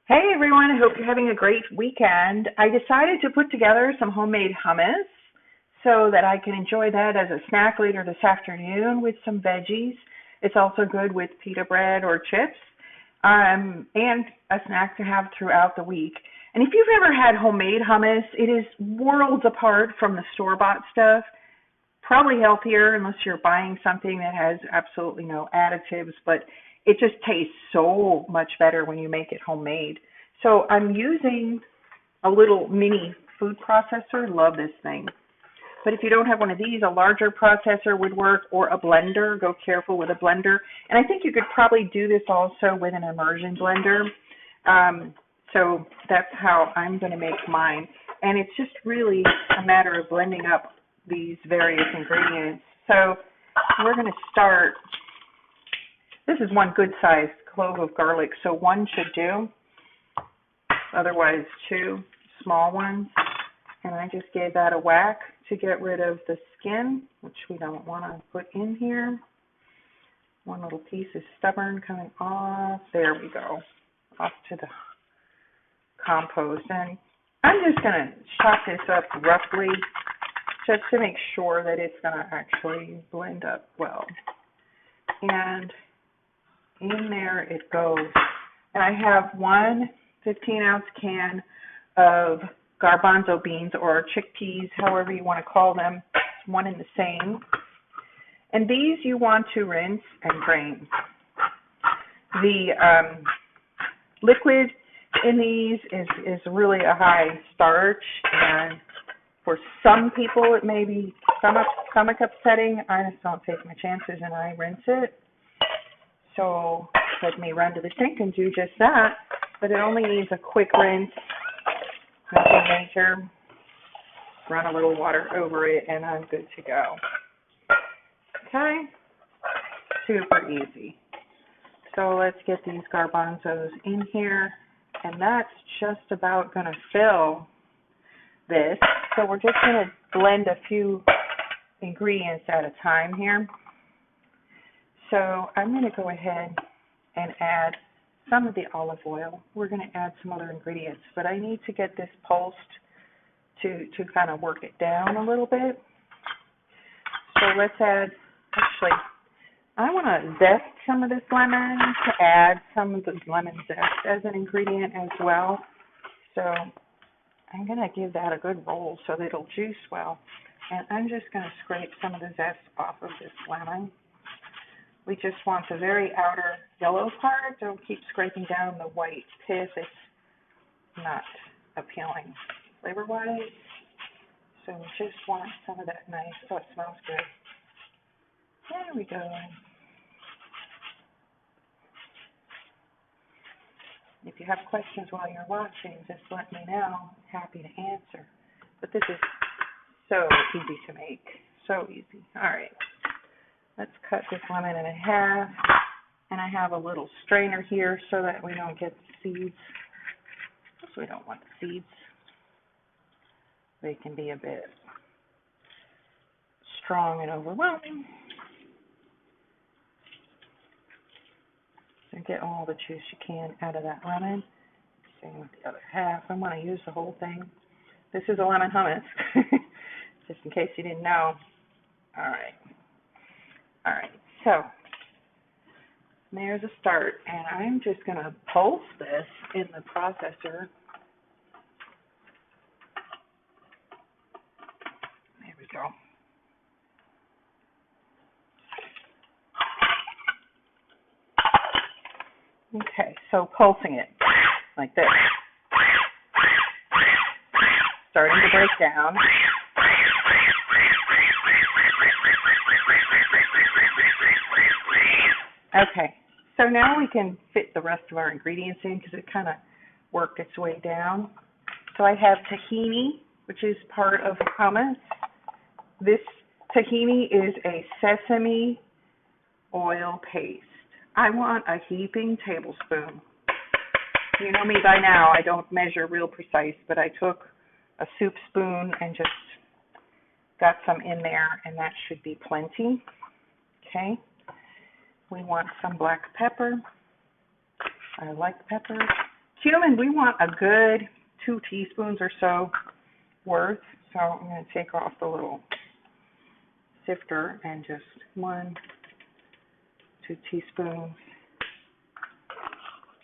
Hey everyone, I hope you're having a great weekend. I decided to put together some homemade hummus so that I can enjoy that as a snack later this afternoon with some veggies. It's also good with pita bread or chips, and a snack to have throughout the week. And if you've ever had homemade hummus, it is worlds apart from the store-bought stuff. Probably healthier unless you're buying something that has absolutely no additives, but it just tastes so much better when you make it homemade. So I'm using a little mini food processor. Love this thing. But if you don't have one of these, a larger processor would work, or a blender. Go careful with a blender. And I think you could probably do this also with an immersion blender. So that's how I'm going to make mine. And it's just really a matter of blending up these various ingredients. So we're going to start. This is one good sized clove of garlic, so one should do. Otherwise, two small ones. And I just gave that a whack to get rid of the skin, which we don't want to put in here. One little piece is stubborn coming off. There we go. Off to the compost. And I'm just going to chop this up roughly just to make sure that it's going to actually blend up well. And in there it goes. And I have one 15-ounce can of garbanzo beans or chickpeas, however you want to call them. It's one and the same. And these you want to rinse and drain. The liquid in these is really a high starch, and for some people it may be stomach upsetting. I just don't take my chances and I rinse it. So let me run to the sink and do just that. But it only needs a quick rinse, nothing major. Run a little water over it and I'm good to go. Okay, super easy. So let's get these garbanzos in here, and that's just about going to fill this. So we're just going to blend a few ingredients at a time here. So I'm going to go ahead and add some of the olive oil. We're going to add some other ingredients, but I need to get this pulsed to kind of work it down a little bit. So let's add, actually, I want to zest some of this lemon to add some of the lemon zest as an ingredient as well. So I'm going to give that a good roll so that it'll juice well. And I'm just going to scrape some of the zest off of this lemon. We just want the very outer yellow part. Don't keep scraping down the white pith. It's not appealing flavor-wise. So we just want some of that nice, oh, it smells good. There we go. If you have questions while you're watching, just let me know. Happy to answer. But this is so easy to make. So easy. All right. Let's cut this lemon in half. And I have a little strainer here so that we don't get the seeds. Because we don't want the seeds. They can be a bit strong and overwhelming. So get all the juice you can out of that lemon. Same with the other half. I want to use the whole thing. This is a lemon hummus, just in case you didn't know. All right. All right, so there's a start, and I'm just going to pulse this in the processor. There we go. Okay, so pulsing it like this. Starting to break down. Okay, so now we can fit the rest of our ingredients in because it kind of worked its way down. So I have tahini, which is part of hummus. This tahini is a sesame oil paste. I want a heaping tablespoon. You know me by now, I don't measure real precise, but I took a soup spoon and just got some in there, and that should be plenty. Okay. We want some black pepper. I like pepper. Cumin, we want a good 2 teaspoons or so worth. So I'm going to take off the little sifter and just 1, 2 teaspoons.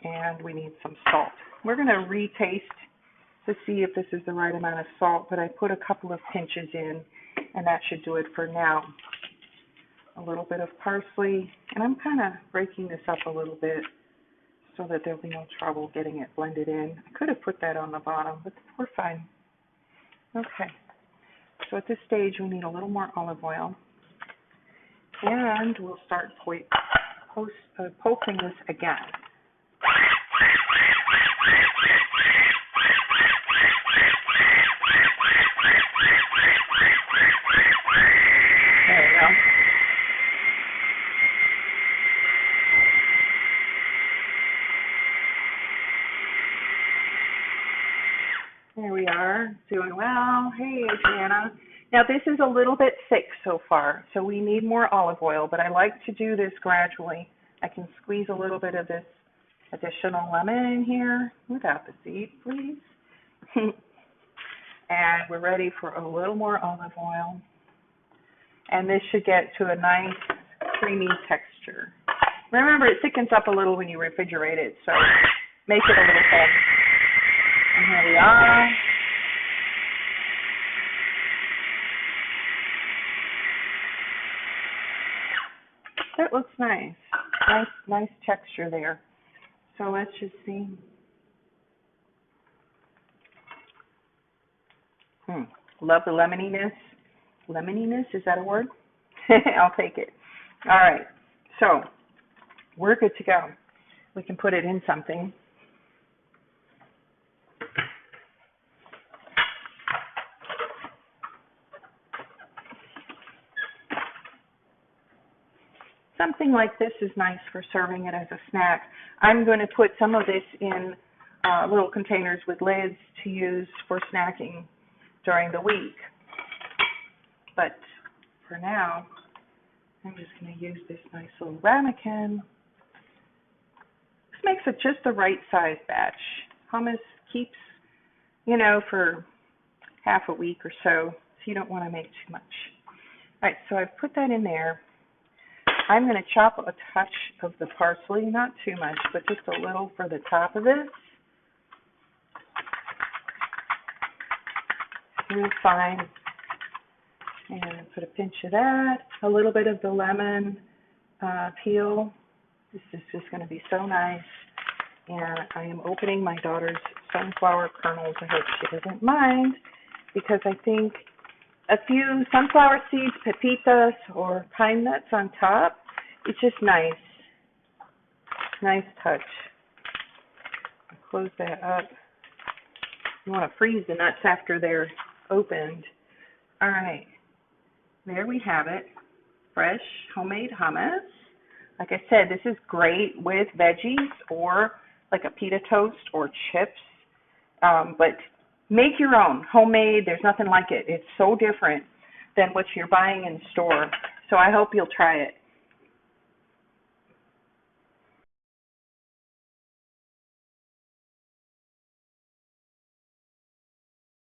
And we need some salt. We're going to retaste to see if this is the right amount of salt, but I put a couple of pinches in, and that should do it for now. A little bit of parsley, and I'm kind of breaking this up a little bit so that there'll be no trouble getting it blended in. I could have put that on the bottom, but we're fine. Okay, so at this stage we need a little more olive oil, and we'll start pulsing this again. There we are, doing well. Hey, Adriana. Now this is a little bit thick so far, so we need more olive oil, but I like to do this gradually. I can squeeze a little bit of this additional lemon in here, without the seed, please. And we're ready for a little more olive oil. And this should get to a nice creamy texture. Remember, it thickens up a little when you refrigerate it, so make it a little thin. And here we are. That looks nice. Nice texture there. So let's just see. Love the lemoniness. Lemoniness, is that a word? I'll take it. All right. So we're good to go. We can put it in something. Something like this is nice for serving it as a snack. I'm going to put some of this in little containers with lids to use for snacking during the week. But for now, I'm just going to use this nice little ramekin. This makes it just the right size batch. Hummus keeps, for half a week or so you don't want to make too much. All right, so I've put that in there. I'm going to chop a touch of the parsley, not too much, but just a little for the top of this. Real fine. And put a pinch of that, a little bit of the lemon peel. This is just going to be so nice. And I am opening my daughter's sunflower kernels. I hope she doesn't mind, because I think a few sunflower seeds, pepitas, or pine nuts on top, it's just nice. Nice touch. I'll close that up. You want to freeze the nuts after they're opened. All right. There we have it. Fresh homemade hummus. Like I said, this is great with veggies or like a pita toast or chips. But make your own, homemade. There's nothing like it. It's so different than what you're buying in the store. So I hope you'll try it.